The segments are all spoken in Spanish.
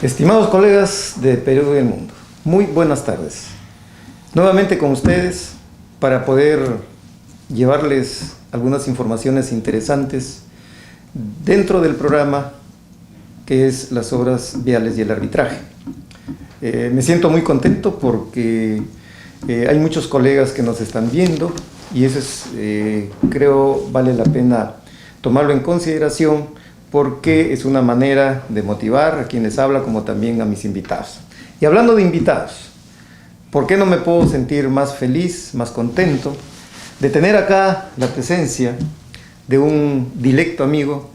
Estimados colegas de Perú y el mundo, muy buenas tardes. Nuevamente con ustedes para poder llevarles algunas informaciones interesantes dentro del programa que es las obras viales y el arbitraje. Me siento muy contento porque hay muchos colegas que nos están viendo y eso es, creo, vale la pena tomarlo en consideración porque es una manera de motivar a quienes habla como también a mis invitados. Y hablando de invitados, ¿por qué no me puedo sentir más feliz, más contento de tener acá la presencia de un directo amigo,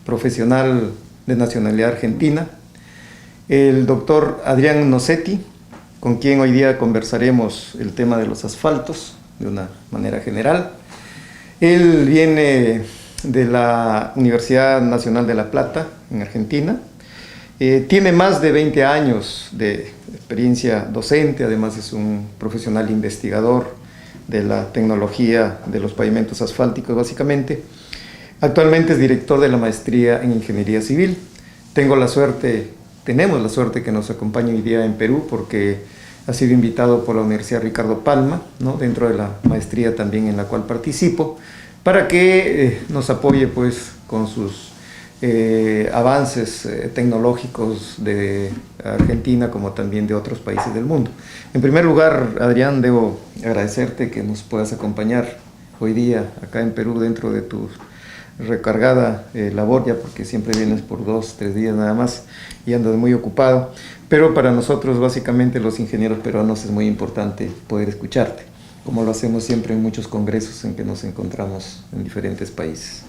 profesional de nacionalidad argentina, el doctor Adrián Nocetti, con quien hoy día conversaremos el tema de los asfaltos de una manera general. Él viene de la Universidad Nacional de La Plata, en Argentina. Tiene más de 20 años de experiencia docente, además es un profesional investigador de la tecnología de los pavimentos asfálticos, básicamente. Actualmente es director de la maestría en Ingeniería Civil. Tenemos la suerte que nos acompañe hoy día en Perú porque ha sido invitado por la Universidad Ricardo Palma, ¿no? Dentro de la maestría también en la cual participo, para que nos apoye pues con sus avances tecnológicos de Argentina como también de otros países del mundo. En primer lugar, Adrián, debo agradecerte que nos puedas acompañar hoy día acá en Perú dentro de tu recargada labor, ya porque siempre vienes por 2, 3 días nada más y andas muy ocupado, pero para nosotros básicamente los ingenieros peruanos es muy importante poder escucharte, como lo hacemos siempre en muchos congresos en que nos encontramos en diferentes países.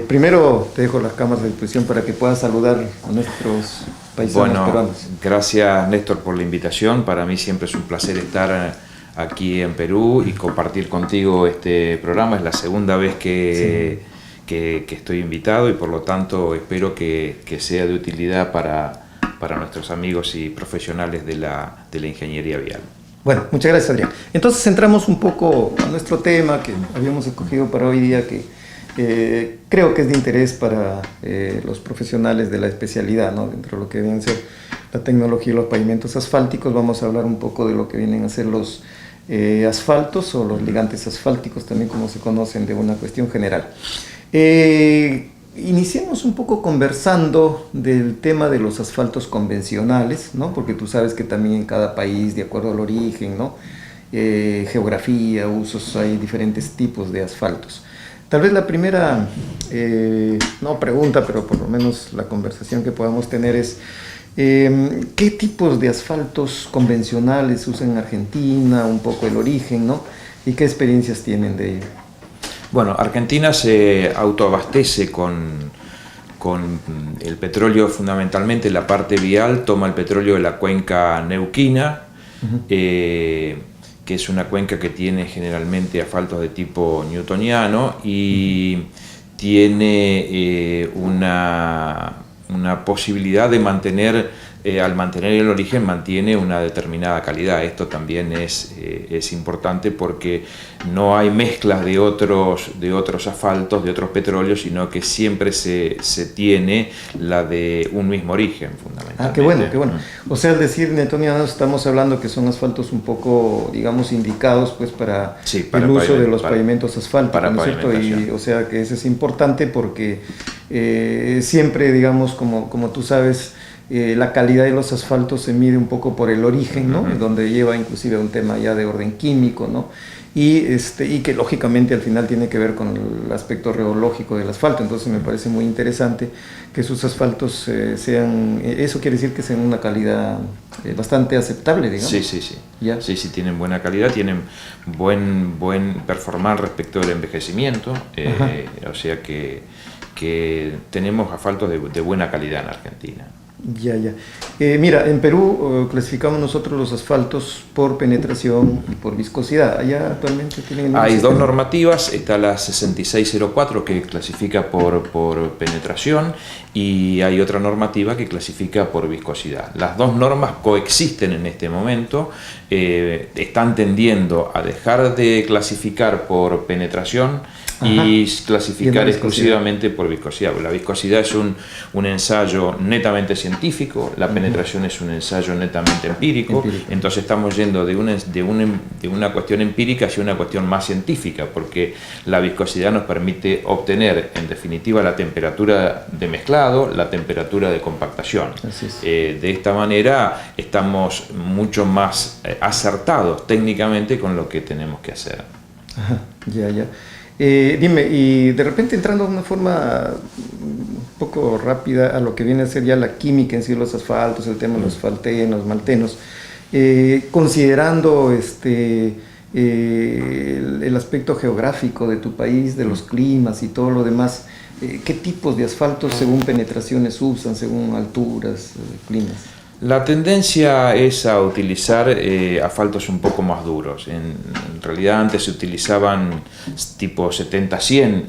Primero te dejo las cámaras de disposición para que puedas saludar a nuestros paisanos peruanos. Gracias Néstor por la invitación. Para mí siempre es un placer estar aquí en Perú y compartir contigo este programa. Es la segunda vez que estoy invitado y por lo tanto espero que sea de utilidad para nuestros amigos y profesionales de la ingeniería vial. Bueno, muchas gracias, Adrián. Entonces centramos un poco a nuestro tema que habíamos escogido para hoy día, que creo que es de interés para los profesionales de la especialidad, ¿no? Dentro de lo que vienen a ser la tecnología y los pavimentos asfálticos, vamos a hablar un poco de lo que vienen a ser los asfaltos o los ligantes asfálticos, también como se conocen, de una cuestión general. Iniciemos un poco conversando del tema de los asfaltos convencionales, ¿no? Porque tú sabes que también en cada país, de acuerdo al origen, ¿no? Geografía, usos, hay diferentes tipos de asfaltos. Tal vez la primera, no pregunta, pero por lo menos la conversación que podamos tener es ¿qué tipos de asfaltos convencionales usan en Argentina? Un poco el origen, ¿no? ¿Y qué experiencias tienen de ello? Bueno, Argentina se autoabastece con el petróleo, fundamentalmente la parte vial, toma el petróleo de la cuenca neuquina, que es una cuenca que tiene generalmente asfaltos de tipo newtoniano y tiene una posibilidad de mantener, al mantener el origen, mantiene una determinada calidad. Esto también es importante porque no hay mezclas de otros asfaltos, de otros petróleos, sino que siempre se tiene la de un mismo origen, fundamentalmente. Ah, qué bueno, qué bueno. O sea, al decir newtonianos, estamos hablando que son asfaltos un poco, digamos, indicados pues para el uso de los pavimentos asfálticos, ¿no es cierto? Y, o sea, que eso es importante porque siempre, digamos, como tú sabes, la calidad de los asfaltos se mide un poco por el origen, ¿no? Donde lleva inclusive un tema ya de orden químico, ¿no? Y que lógicamente al final tiene que ver con el aspecto reológico del asfalto. Entonces me parece muy interesante que sus asfaltos sean, eso quiere decir que sean una calidad bastante aceptable, digamos. Sí. ¿Ya? Sí, tienen buena calidad, tienen buen performance respecto del envejecimiento, o sea que tenemos asfaltos de buena calidad en Argentina. Ya. Mira, en Perú clasificamos nosotros los asfaltos por penetración y por viscosidad. Allá actualmente tienen... Hay dos normativas, está la 6604 que clasifica por penetración y hay otra normativa que clasifica por viscosidad. Las dos normas coexisten en este momento, están tendiendo a dejar de clasificar por penetración y clasificar exclusivamente por viscosidad. La viscosidad es un ensayo netamente científico científico, la penetración es un ensayo netamente empírico. Entonces estamos yendo de una cuestión empírica hacia una cuestión más científica, porque la viscosidad nos permite obtener, en definitiva, la temperatura de mezclado, la temperatura de compactación. De esta manera estamos mucho más acertados técnicamente con lo que tenemos que hacer. Ajá, ya. Dime, y de repente entrando de una forma un poco rápida a lo que viene a ser ya la química en sí, los asfaltos, el tema de los faltenos, maltenos, considerando el aspecto geográfico de tu país, de los climas y todo lo demás, ¿qué tipos de asfaltos según penetraciones usan, según alturas, climas? La tendencia es a utilizar asfaltos un poco más duros. En realidad antes se utilizaban tipo 70-100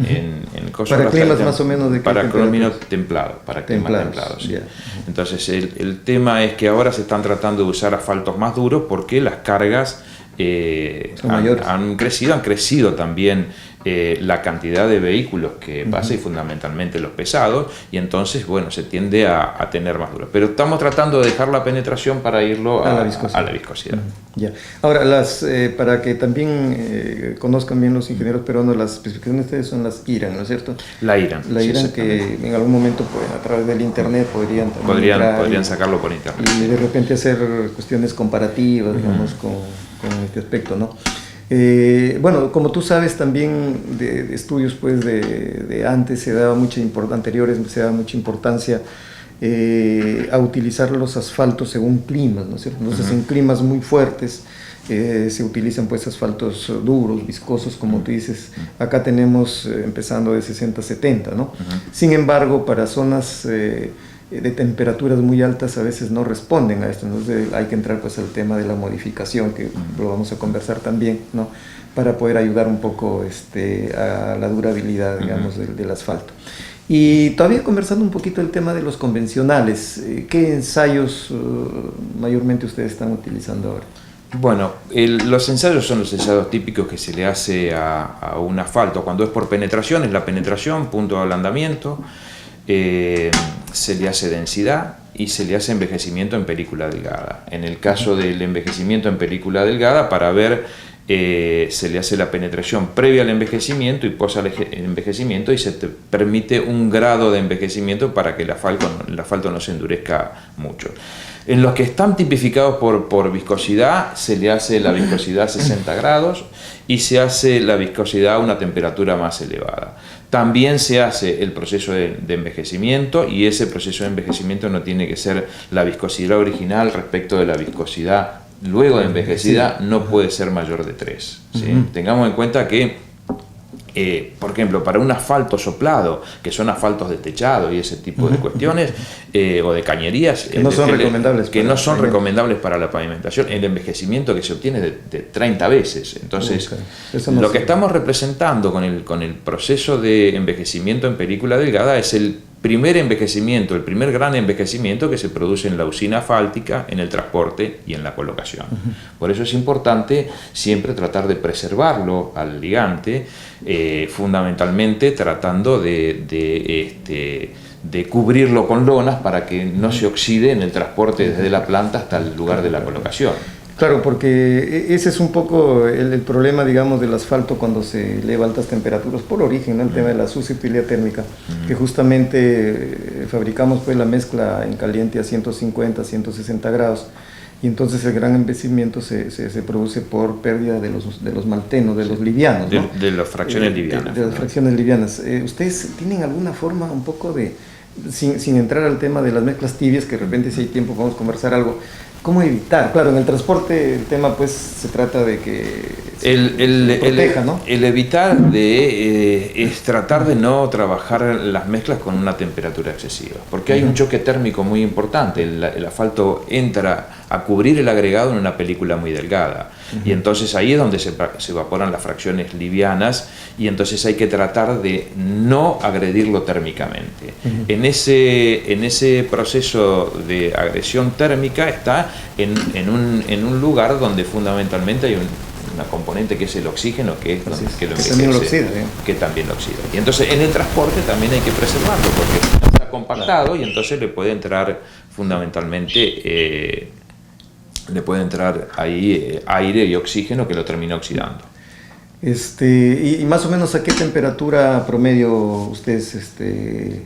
en cosas... ¿Para climas más o menos de qué para temperatura? templado, para climas templados. Sí. Yeah. Entonces el tema es que ahora se están tratando de usar asfaltos más duros porque las cargas han crecido también la cantidad de vehículos que pasa y fundamentalmente los pesados, y entonces bueno, se tiende a tener más duro, pero estamos tratando de dejar la penetración para irlo a la viscosidad. Ya. Ahora, para que también conozcan bien los ingenieros peruanos, las especificaciones de ustedes son las IRAN, ¿no es cierto? La IRAN. La IRAN, que en algún momento pues, a través del internet podrían sacarlo por internet y de repente hacer cuestiones comparativas, digamos, con este aspecto, ¿no? Bueno, como tú sabes también de estudios pues de antes se daba anteriores se daba mucha importancia a utilizar los asfaltos según climas, ¿no es cierto? Entonces en climas muy fuertes se utilizan pues asfaltos duros, viscosos, como tú dices. Acá tenemos empezando de 60-70, ¿no? Sin embargo, para zonas de temperaturas muy altas a veces no responden a esto, entonces hay que entrar pues al tema de la modificación, que lo vamos a conversar también, ¿no? Para poder ayudar un poco a la durabilidad, digamos, del asfalto. Y todavía conversando un poquito el tema de los convencionales, ¿qué ensayos mayormente ustedes están utilizando ahora? Bueno, los ensayos son los ensayos típicos que se le hace a un asfalto. Cuando es por penetración, es la penetración, punto de ablandamiento. Se le hace densidad y se le hace envejecimiento en película delgada. En el caso del envejecimiento en película delgada, para ver, se le hace la penetración previa al envejecimiento y post al envejecimiento, y se te permite un grado de envejecimiento para que el asfalto no se endurezca mucho. En los que están tipificados por viscosidad, se le hace la viscosidad a 60 grados y se hace la viscosidad a una temperatura más elevada. También se hace el proceso de envejecimiento, y ese proceso de envejecimiento no tiene que ser la viscosidad original respecto de la viscosidad luego de envejecida, no puede ser mayor de 3. ¿Sí? Tengamos en cuenta que por ejemplo, para un asfalto soplado, que son asfaltos de techado y ese tipo de cuestiones, o de cañerías, que no son recomendables para la pavimentación, el envejecimiento que se obtiene de 30 veces. Entonces, lo que estamos representando con el proceso de envejecimiento en película delgada es el primer envejecimiento, el primer gran envejecimiento que se produce en la usina asfáltica, en el transporte y en la colocación. Por eso es importante siempre tratar de preservarlo al ligante, fundamentalmente tratando de cubrirlo con lonas para que no se oxide en el transporte desde la planta hasta el lugar de la colocación. Claro, porque ese es un poco el problema, digamos, del asfalto cuando se eleva a altas temperaturas por origen, ¿no? El tema de la susceptibilidad térmica, que justamente fabricamos pues la mezcla en caliente a 150, 160 grados, y entonces el gran envejecimiento se produce por pérdida de los maltenos, de los livianos, ¿no? De las fracciones livianas. De las fracciones livianas. ¿Ustedes tienen alguna forma un poco de, sin entrar al tema de las mezclas tibias, que de repente si hay tiempo vamos a conversar algo, cómo evitar? Claro, en el transporte el tema pues se trata de que se proteja, ¿no? El evitar es tratar de no trabajar las mezclas con una temperatura excesiva, porque hay un choque térmico muy importante. El asfalto entra a cubrir el agregado en una película muy delgada, y entonces ahí es donde se evaporan las fracciones livianas, y entonces hay que tratar de no agredirlo térmicamente. En ese proceso de agresión térmica está en un lugar donde fundamentalmente hay una componente que es el oxígeno, que es Así es, que lo que también lo envejece, oxida, que también lo oxida. Y entonces en el transporte también hay que preservarlo, porque está compactado y entonces le puede entrar fundamentalmente, le puede entrar ahí aire y oxígeno que lo termina oxidando. Y más o menos a qué temperatura promedio ustedes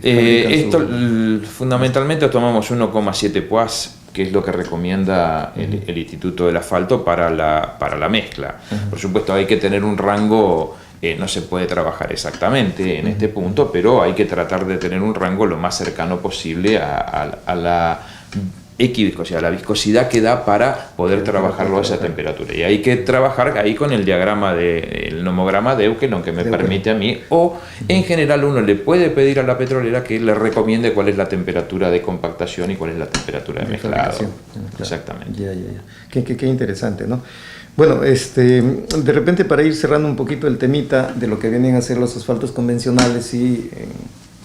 fabrican Fundamentalmente tomamos 1,7 poas, que es lo que recomienda el Instituto del Asfalto para la mezcla. Por supuesto hay que tener un rango, no se puede trabajar exactamente en este punto, pero hay que tratar de tener un rango lo más cercano posible a la equiviscosidad, la viscosidad que da para poder trabajarlo a esa temperatura. Y hay que trabajar ahí con el diagrama el nomograma de Euclid, que me permite a mí, o en general uno le puede pedir a la petrolera que le recomiende cuál es la temperatura de compactación y cuál es la temperatura de mezclado. Claro. Exactamente. Ya. Qué interesante, ¿no? Bueno, de repente para ir cerrando un poquito el temita de lo que vienen a ser los asfaltos convencionales y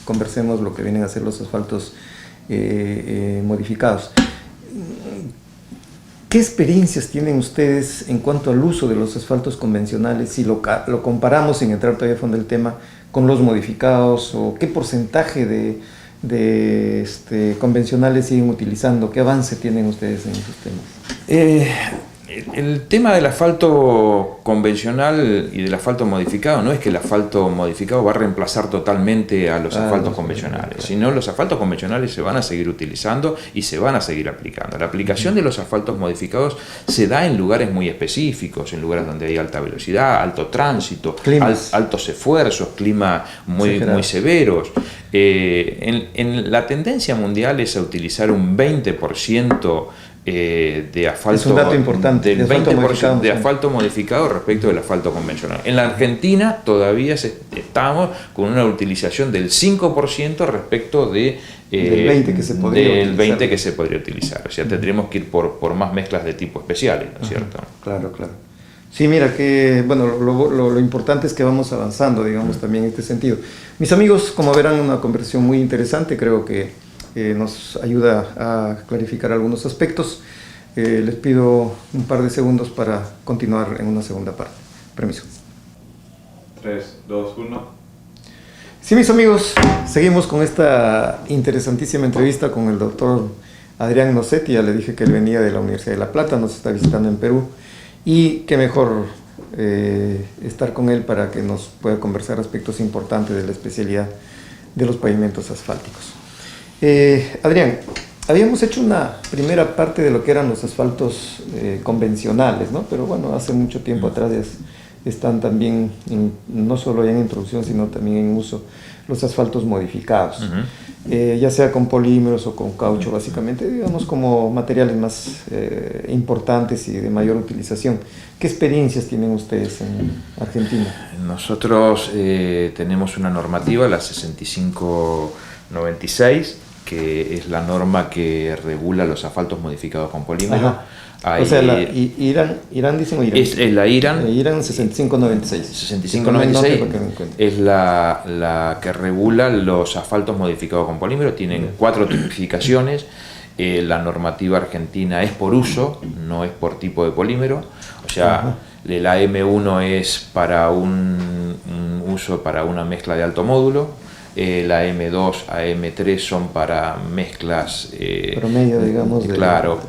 conversemos lo que vienen a ser los asfaltos modificados. ¿Qué experiencias tienen ustedes en cuanto al uso de los asfaltos convencionales si lo comparamos, sin entrar todavía a fondo del tema, con los modificados? ¿O qué porcentaje de convencionales siguen utilizando? ¿Qué avance tienen ustedes en esos temas? El tema del asfalto convencional y del asfalto modificado no es que el asfalto modificado va a reemplazar totalmente a los asfaltos convencionales, sino los asfaltos convencionales se van a seguir utilizando y se van a seguir aplicando. La aplicación de los asfaltos modificados se da en lugares muy específicos, en lugares donde hay alta velocidad, alto tránsito, altos esfuerzos, climas muy severos. En la tendencia mundial es a utilizar un 20% de asfalto, es un dato importante, del 20% de asfalto modificado respecto del asfalto convencional. En la Argentina todavía estamos con una utilización del 5% respecto del 20% que se podría utilizar. O sea, tendríamos que ir por más mezclas de tipo especiales, ¿no es cierto? Claro. Sí, mira que, bueno, lo importante es que vamos avanzando, digamos, también en este sentido. Mis amigos, como verán, una conversación muy interesante, creo que nos ayuda a clarificar algunos aspectos. Les pido un par de segundos para continuar en una segunda parte. Permiso. 3, 2, 1. Sí, mis amigos, seguimos con esta interesantísima entrevista con el doctor Adrián Nocetti. Ya le dije que él venía de la Universidad de La Plata, nos está visitando en Perú. Y qué mejor estar con él para que nos pueda conversar aspectos importantes de la especialidad de los pavimentos asfálticos. Adrián, habíamos hecho una primera parte de lo que eran los asfaltos convencionales, ¿no? Pero bueno, hace mucho tiempo atrás están también, no solo ya en introducción, sino también en uso, los asfaltos modificados. Ya sea con polímeros o con caucho, básicamente, digamos, como materiales más importantes y de mayor utilización. ¿Qué experiencias tienen ustedes en Argentina? Nosotros tenemos una normativa, la 6596, que es la norma que regula los asfaltos modificados con polímero. O sea, la Irán dicen o Irán. Es la Irán. Irán 6596. 6596 es la que regula los asfaltos modificados con polímero. Tienen 4 tipificaciones. La normativa argentina es por uso, no es por tipo de polímero. O sea, la M1 es para un uso para una mezcla de alto módulo. La M2 a M3 son para mezclas promedio, digamos, claro,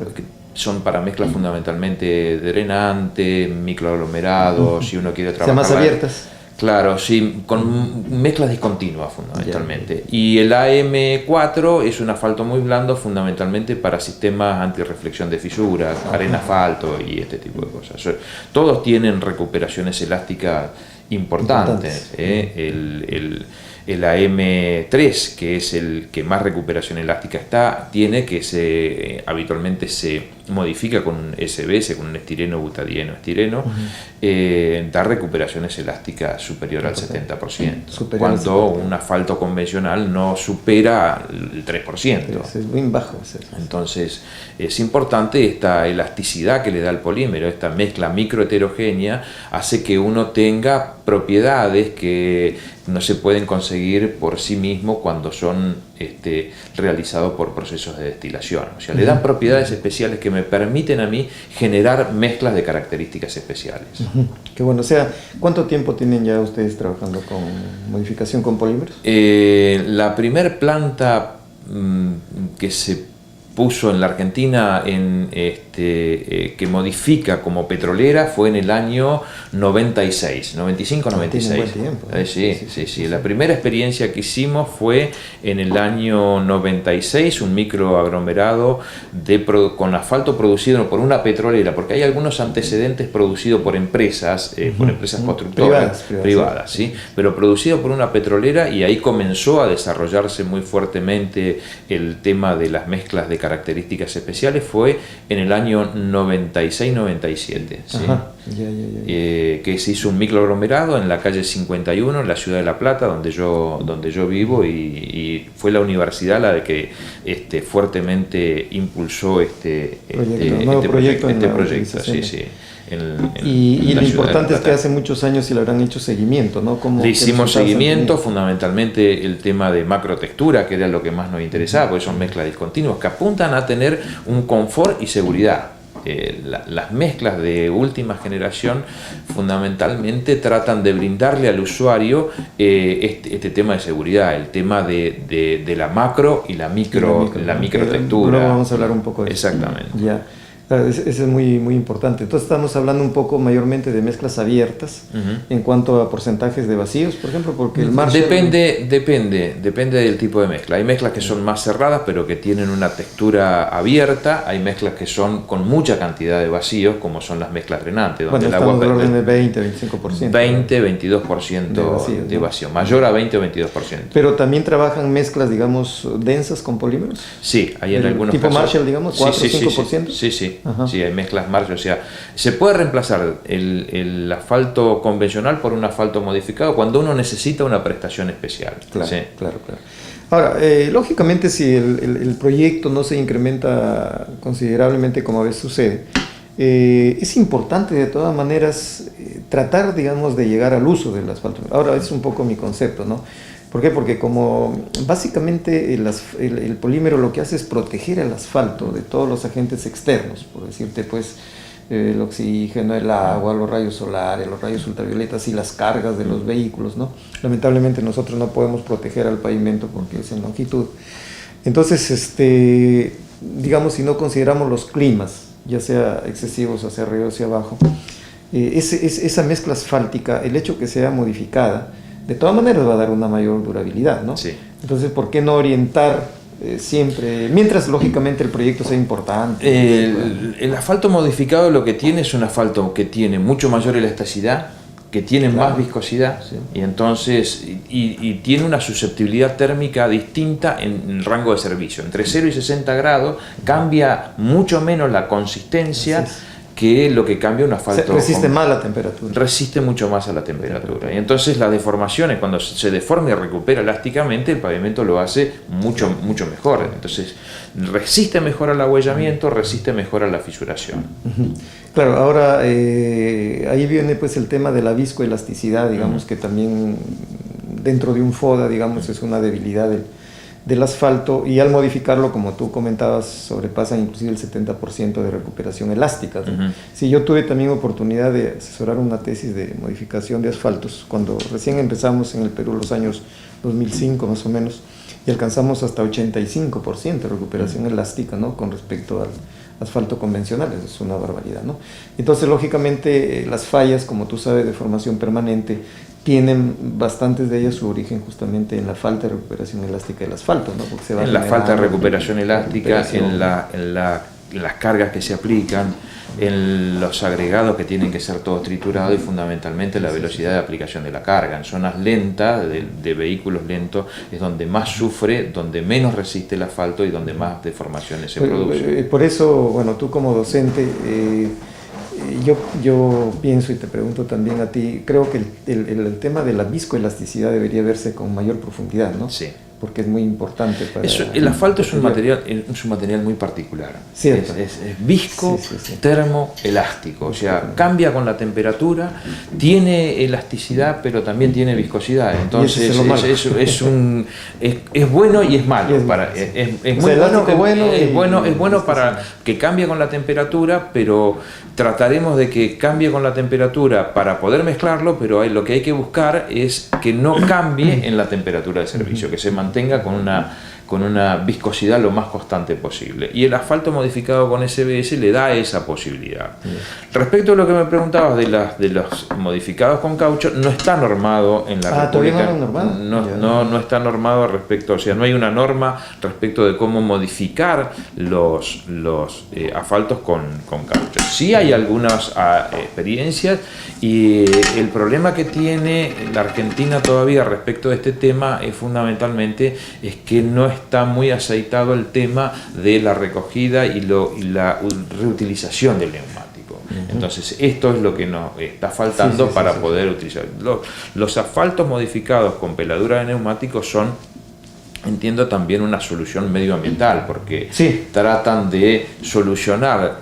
son para mezclas fundamentalmente drenantes, microaglomerados, si uno quiere trabajar más abiertas. Claro, sí, con mezclas discontinuas fundamentalmente. Y el AM4 es un asfalto muy blando fundamentalmente para sistemas antirreflexión de fisuras, arena asfalto y este tipo de cosas. Todos tienen recuperaciones elásticas importantes. El AM3, que es el que más recuperación elástica tiene, que habitualmente se modifica con un SBS, con un estireno butadieno estireno, da recuperaciones elásticas superior al 70%, cuando un asfalto convencional no supera el 3%. Es muy bajo. Entonces es importante esta elasticidad que le da el polímero, esta mezcla microheterogénea hace que uno tenga propiedades que no se pueden conseguir por sí mismos cuando son realizados por procesos de destilación. O sea, le dan propiedades especiales que me permiten a mí generar mezclas de características especiales. Qué bueno. O sea, ¿cuánto tiempo tienen ya ustedes trabajando con modificación con polímeros? La primer planta que se puso en la Argentina que modifica como petrolera fue en el año 96, 95-96. Tiene buen tiempo, ¿no? Sí. La primera experiencia que hicimos fue en el año 96, un microaglomerado con asfalto producido por una petrolera, porque hay algunos antecedentes producidos por empresas constructoras privadas, ¿sí? Pero producido por una petrolera, y ahí comenzó a desarrollarse muy fuertemente el tema de las mezclas de características especiales. Fue en el año 96-97, ¿sí? Que se hizo un microaglomerado en la calle 51, en la ciudad de La Plata, donde yo vivo, y fue la universidad la de que fuertemente impulsó este proyecto. Y lo importante es que hace muchos años sí le habrán hecho seguimiento, ¿no? Le hicimos seguimiento, fundamentalmente el tema de macrotextura, que era lo que más nos interesaba, porque son mezclas discontinuas que apuntan a tener un confort y seguridad. Las mezclas de última generación fundamentalmente tratan de brindarle al usuario este tema de seguridad, el tema de la macro y la microtextura. Luego vamos a hablar un poco de eso. Exactamente. Ya. Eso es muy, muy importante. Entonces estamos hablando un poco mayormente de mezclas abiertas en cuanto a porcentajes de vacíos, por ejemplo, porque el Marshall... Depende del tipo de mezcla. Hay mezclas que son más cerradas pero que tienen una textura abierta, hay mezclas que son con mucha cantidad de vacíos, como son las mezclas drenantes, donde el agua del orden de 20-25%. 20-22% de vacío, mayor a 20 o 22%. Pero también trabajan mezclas, digamos, densas con polímeros. Sí, hay en algunos tipo casos. Marshall, digamos, 4 o 5%. Sí, hay mezclas Marshall. O sea, se puede reemplazar el asfalto convencional por un asfalto modificado cuando uno necesita una prestación especial. Claro, sí. claro. Ahora, lógicamente, si el proyecto no se incrementa considerablemente como a veces sucede, es importante de todas maneras tratar, digamos, de llegar al uso del asfalto. Ahora, es un poco mi concepto, ¿no? ¿Por qué? Porque como básicamente el polímero lo que hace es proteger el asfalto de todos los agentes externos, por decirte, pues, el oxígeno, el agua, los rayos solares, los rayos ultravioletas y las cargas de los vehículos, ¿no? Lamentablemente nosotros no podemos proteger al pavimento porque es en longitud. Entonces, digamos, si no consideramos los climas, ya sea excesivos hacia arriba o hacia abajo, esa mezcla asfáltica, el hecho que sea modificada, de todas maneras va a dar una mayor durabilidad, ¿no? Sí. Entonces, ¿por qué no orientar siempre, mientras lógicamente el proyecto sea importante? El asfalto modificado lo que tiene es un asfalto que tiene mucho mayor elasticidad, que tiene más viscosidad, y entonces y tiene una susceptibilidad térmica distinta en el rango de servicio. Entre 0 y 60 grados cambia mucho menos la consistencia que lo que cambia un asfalto. Resiste más la temperatura. Resiste mucho más a la temperatura. Y entonces las deformaciones, cuando se deforma y recupera elásticamente, el pavimento lo hace mucho mejor. Entonces resiste mejor al ahuellamiento, resiste mejor a la fisuración. Claro, ahora ahí viene pues el tema de la viscoelasticidad, digamos, que también dentro de un FODA, digamos, es una debilidad del asfalto, y al modificarlo, como tú comentabas, sobrepasan inclusive el 70% de recuperación elástica, ¿no? Sí, yo tuve también oportunidad de asesorar una tesis de modificación de asfaltos cuando recién empezamos en el Perú, los años 2005 más o menos, y alcanzamos hasta 85% de recuperación elástica, ¿no? Con respecto al asfalto convencional. Eso es una barbaridad, ¿no? Entonces, lógicamente, las fallas, como tú sabes, de formación permanente, tienen bastantes de ellas su origen justamente en la falta de recuperación elástica del asfalto, ¿no? Porque se va en la falta de recuperación elástica, en las cargas que se aplican, en los agregados que tienen que ser todos triturados, y fundamentalmente la velocidad de aplicación de la carga. En zonas lentas, de vehículos lentos, es donde más sufre, donde menos resiste el asfalto y donde más deformaciones se producen. Por eso, bueno, tú como docente, yo pienso y te pregunto también a ti, creo que el tema de la viscoelasticidad debería verse con mayor profundidad, ¿no? Sí. porque es muy importante para... El asfalto es un material muy particular. Cierto. Es visco, Sí. termoelástico, o sea, cambia con la temperatura, tiene elasticidad, pero también tiene viscosidad. Entonces es bueno y es malo. Es bueno para que cambie con la temperatura, pero trataremos de que cambie con la temperatura para poder mezclarlo, pero lo que hay que buscar es que no cambie en la temperatura de servicio, que se mantenga con una viscosidad lo más constante posible. Y el asfalto modificado con SBS le da esa posibilidad. Respecto a lo que me preguntabas de los modificados con caucho, no está normado en la República. No está normado respecto, o sea, no hay una norma respecto de cómo modificar los asfaltos con caucho. Sí hay algunas experiencias, y el problema que tiene la Argentina todavía respecto de este tema es fundamentalmente que no está muy aceitado el tema de la recogida y la reutilización del neumático. Entonces esto es lo que nos está faltando para poder utilizar. Los asfaltos modificados con peladura de neumáticos son, entiendo, también una solución medioambiental, porque tratan de solucionar,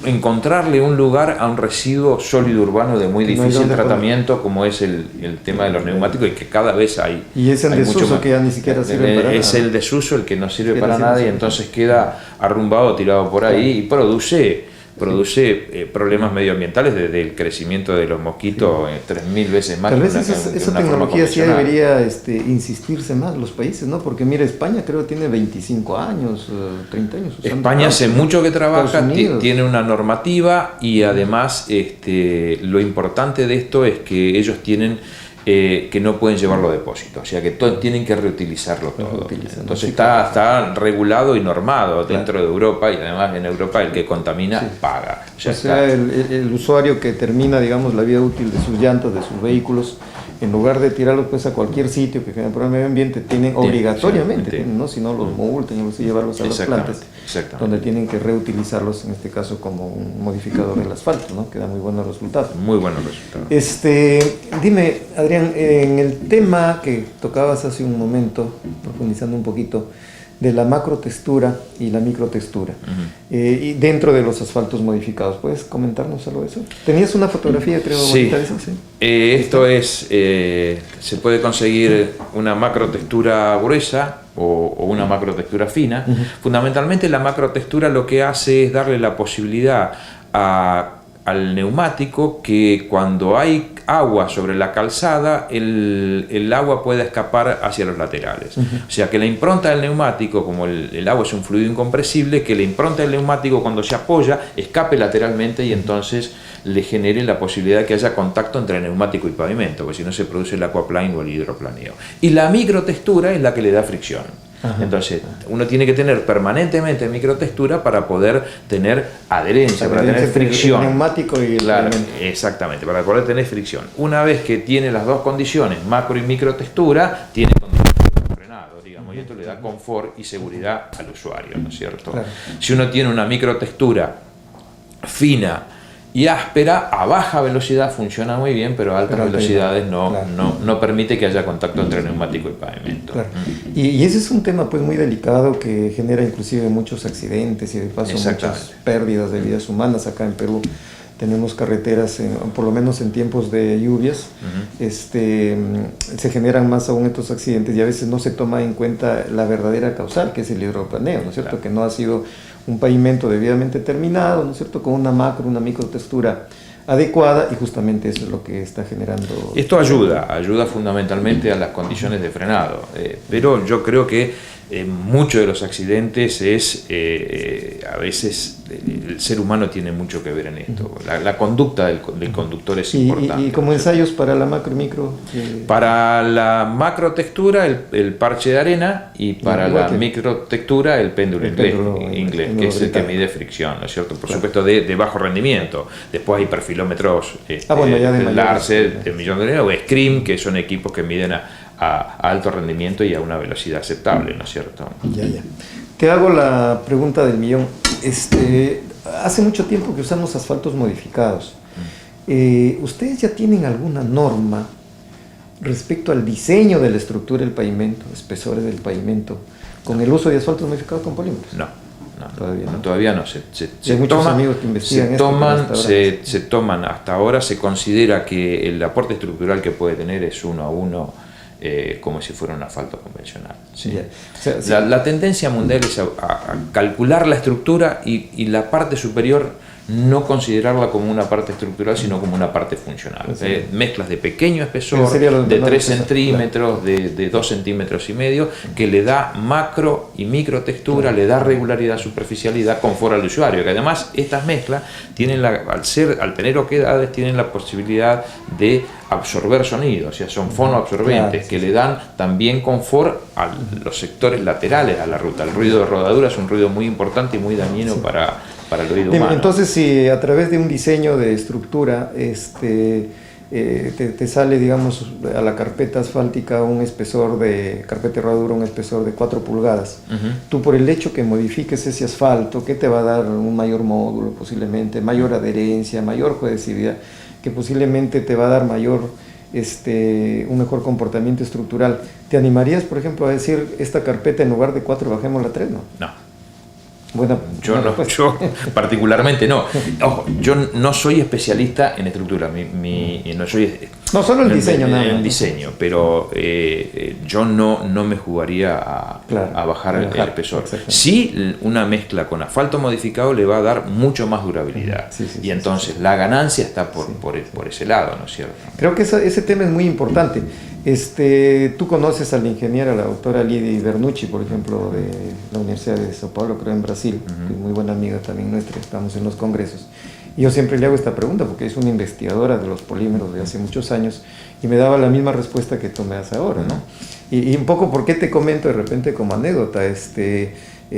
encontrarle un lugar a un residuo sólido urbano de muy difícil tratamiento, como es el tema de los neumáticos, y que cada vez hay. Y es el desuso que ya ni siquiera sirve para nada. Es el desuso el que no sirve para nada, y entonces queda arrumbado, tirado por ahí, y produce problemas medioambientales desde el crecimiento de los mosquitos 3.000 veces más. Tal vez esa tecnología sí debería insistirse más los países, ¿no? Porque mira, España creo que tiene 25 años, 30 años. España hace mucho que trabaja, tiene una normativa, y además lo importante de esto es que ellos tienen que no pueden llevarlo a depósito, o sea que tienen que reutilizarlo todo. Entonces está regulado y normado dentro de Europa, y además en Europa el que contamina paga. O sea, el usuario que termina, digamos, la vida útil de sus llantas, de sus vehículos, en lugar de tirarlos pues a cualquier sitio que genere por el medio ambiente, tienen obligatoriamente, ¿no? Si no los multan, y llevarlos a las plantas, donde tienen que reutilizarlos, en este caso como un modificador del asfalto, ¿no? Que da muy buenos resultados. Muy buenos resultados. Dime, Adrián, en el tema que tocabas hace un momento, profundizando un poquito, de la macrotextura y la microtextura, y dentro de los asfaltos modificados, ¿puedes comentarnos algo de eso? Tenías una fotografía, creo, bonita de eso, ¿sí? Esto se puede conseguir una macrotextura gruesa o una macrotextura fina. Fundamentalmente la macrotextura lo que hace es darle la posibilidad al neumático que cuando hay agua sobre la calzada, el agua pueda escapar hacia los laterales. O sea que la impronta del neumático, como el agua es un fluido incompresible, que la impronta del neumático cuando se apoya escape lateralmente, y entonces le genere la posibilidad de que haya contacto entre neumático y pavimento, porque si no se produce el aquaplane o el hidroplaneo. Y la microtextura es la que le da fricción. Entonces uno tiene que tener permanentemente microtextura para poder tener adherencia, para tener fricción. El neumático y el elemento. Exactamente, para poder tener fricción. Una vez que tiene las dos condiciones, macro y microtextura, tiene condiciones de frenado, digamos, y esto le da confort y seguridad al usuario, ¿no es cierto? Claro. Si uno tiene una microtextura fina y áspera, a baja velocidad funciona muy bien, pero a altas velocidades no permite que haya contacto entre neumático y pavimento. Claro. Y ese es un tema pues muy delicado, que genera inclusive muchos accidentes y de paso muchas pérdidas de vidas humanas. Acá en Perú tenemos carreteras, por lo menos en tiempos de lluvias, se generan más aún estos accidentes, y a veces no se toma en cuenta la verdadera causal, que es el hidroplaneo, ¿no es cierto? Que no ha sido un pavimento debidamente terminado, ¿no es cierto?, con una macro, una microtextura adecuada, y justamente eso es lo que está generando. Esto ayuda fundamentalmente a las condiciones de frenado, pero yo creo que muchos de los accidentes a veces el ser humano tiene mucho que ver en esto. La conducta del conductor es importante. ¿Y como ensayos para la macro y micro? Para la macrotextura el parche de arena, y para la microtextura el péndulo inglés, que es el que mide fricción, ¿no es cierto? Por supuesto de bajo rendimiento. Después hay perfilómetros Larse de millón de euros, o Scream, que son equipos que miden a alto rendimiento y a una velocidad aceptable, ¿no es cierto? Ya. Te hago la pregunta del millón. Hace mucho tiempo que usamos asfaltos modificados. ¿Ustedes ya tienen alguna norma respecto al diseño de la estructura del pavimento, espesores del pavimento, con el uso de asfaltos modificados con polímeros? No, Todavía no. todavía no. Hay muchos amigos que investigan esto, se toman, hasta ahora se considera que el aporte estructural que puede tener es 1 a 1, como si fuera un asfalto convencional. ¿Sí? Yeah. O sea, La tendencia mundial es a calcular la estructura y la parte superior no considerarla como una parte estructural, sino como una parte funcional. Sí. Mezclas de pequeño espesor, de 3 centímetros, claro, de 2 centímetros y medio, que le da macro y micro textura, claro, le da regularidad, superficialidad, confort al usuario. Que además estas mezclas tienen al tener oquedades, tienen la posibilidad de absorber sonido, o sea, son fonoabsorbentes, claro, que le dan también confort a los sectores laterales a la ruta. El ruido de rodadura es un ruido muy importante y muy dañino, sí, para el oído humano. Entonces, si a través de un diseño de estructura te sale, digamos, a la carpeta asfáltica un espesor de carpeta de rodadura, un espesor de 4 pulgadas, tú, por el hecho que modifiques ese asfalto, que te va a dar un mayor módulo posiblemente, mayor adherencia, mayor cohesividad, que posiblemente te va a dar un mejor comportamiento estructural, ¿te animarías, por ejemplo, a decir esta carpeta en lugar de 4 bajémosla a 3? No. Bueno, yo particularmente no. Ojo, yo no soy especialista en estructura. No solo el diseño, nada. En diseño, pero yo no me jugaría a bajar el espesor. Sí, una mezcla con asfalto modificado le va a dar mucho más durabilidad. Sí, y entonces la ganancia está por ese lado, ¿no es cierto? Creo que ese tema es muy importante. Tú conoces a la ingeniera, la doctora Lidia Bernucci, por ejemplo, de la Universidad de Sao Paulo, creo, en Brasil, que es muy buena amiga también nuestra, estamos en los congresos. Y yo siempre le hago esta pregunta porque es una investigadora de los polímeros de hace muchos años y me daba la misma respuesta que tú me das ahora, ¿no? Y un poco, ¿por qué te comento de repente como anécdota?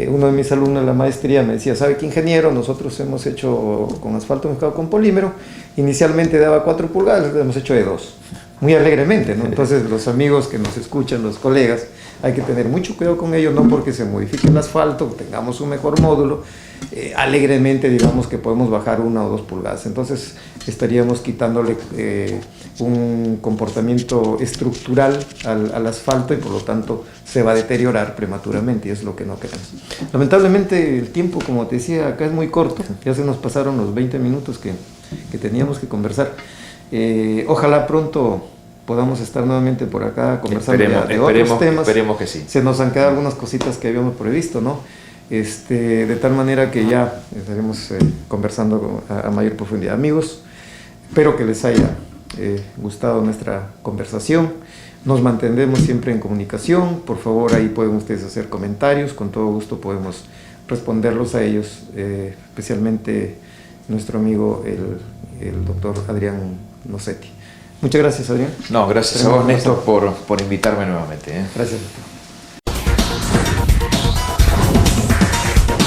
Uno de mis alumnos de la maestría me decía, ¿sabe qué, ingeniero? Nosotros hemos hecho con asfalto mezclado con polímero, inicialmente daba 4 pulgadas, lo hemos hecho de 2. Muy alegremente, ¿no? Entonces los amigos que nos escuchan, los colegas, hay que tener mucho cuidado con ellos, no porque se modifique el asfalto, tengamos un mejor módulo, alegremente digamos que podemos bajar 1 o 2 pulgadas. Entonces estaríamos quitándole un comportamiento estructural al asfalto y por lo tanto se va a deteriorar prematuramente y es lo que no queremos. Lamentablemente el tiempo, como te decía, acá es muy corto, ya se nos pasaron los 20 minutos que teníamos que conversar. Ojalá pronto podamos estar nuevamente por acá conversando de otros temas. Esperemos que sí. Se nos han quedado algunas cositas que habíamos previsto, ¿no? De tal manera que ya estaremos conversando a mayor profundidad. Amigos, espero que les haya gustado nuestra conversación. Nos mantendremos siempre en comunicación. Por favor, ahí pueden ustedes hacer comentarios. Con todo gusto podemos responderlos a ellos, especialmente nuestro amigo, el doctor Adrián Nocetti. Muchas gracias, Adrián. No, gracias a vos, Néstor, por invitarme nuevamente. Gracias.